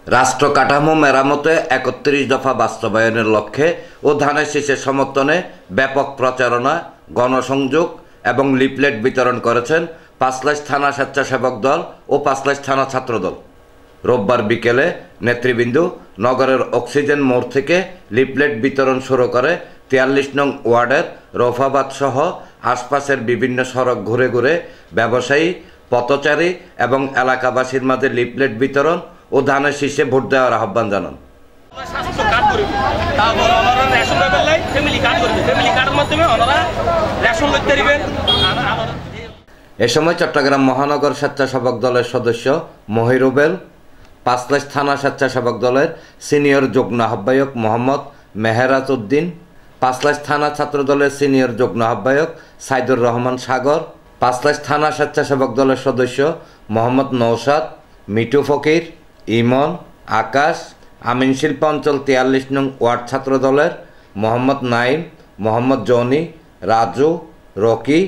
রাষ্ট্র কাঠামো মেরামতে ৩১ দফা বাস্তবায়নের লক্ষ্যে ও ধানের শীষের সমর্থনে ব্যাপক প্রচারণা, গণসংযোগ এবং লিফলেট বিতরণ করেছেন পাঁচলাইশ থানা স্বেচ্ছাসেবক দল ও পাঁচলাইশ থানা ছাত্রদল। রোববার বিকেলে নেতৃবৃন্দ নগরের অক্সিজেন মোড় থেকে লিফলেট বিতরণ শুরু করে ৪৩ নং ওয়ার্ডের রৌফাবাদ সহ আশপাশের বিভিন্ন সড়ক ঘুরে ঘুরে ব্যবসায়ী, পথচারী এবং এলাকাবাসীর মাঝে লিফলেট বিতরণ ও ধানের শীষে ভোট দেওয়ার আহ্বান জানান। এ সময় চট্টগ্রাম মহানগর স্বেচ্ছাসেবক দলের সদস্য মহিরুবেল, পাঁচলাইশ থানা স্বেচ্ছাসেবক দলের সিনিয়র যুগ্ম আহ্বায়ক মোহাম্মদ মেহেরাজ উদ্দিন, পাঁচলাইশ থানা ছাত্র দলের সিনিয়র যুগ্ম আহ্বায়ক সাইদুর রহমান সাগর, পাঁচলাইশ থানা স্বেচ্ছাসেবক দলের সদস্য মোহাম্মদ নৌসাদ, মিটু ফকির, ইমন, আকাশ, আমিন শিল্প অঞ্চল ৪৩ নং ওয়ার্ড ছাত্র দলের মোহাম্মদ নাইম, মোহাম্মদ জনি, রাজু, রকি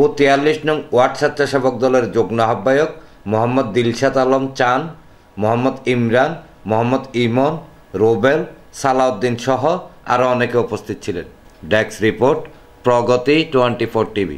ও ৪৩ নং ওয়ার্ড স্বেচ্ছাসেবক দলের যুগ্ম আহ্বায়ক মোহাম্মদ দিলশাদ আলম চান, মোহাম্মদ ইমরান, মোহাম্মদ ইমন, রুবেল, সালাউদ্দিন সহ আরও অনেকে উপস্থিত ছিলেন। ডেস্ক রিপোর্ট, প্রগতি 24 টিভি।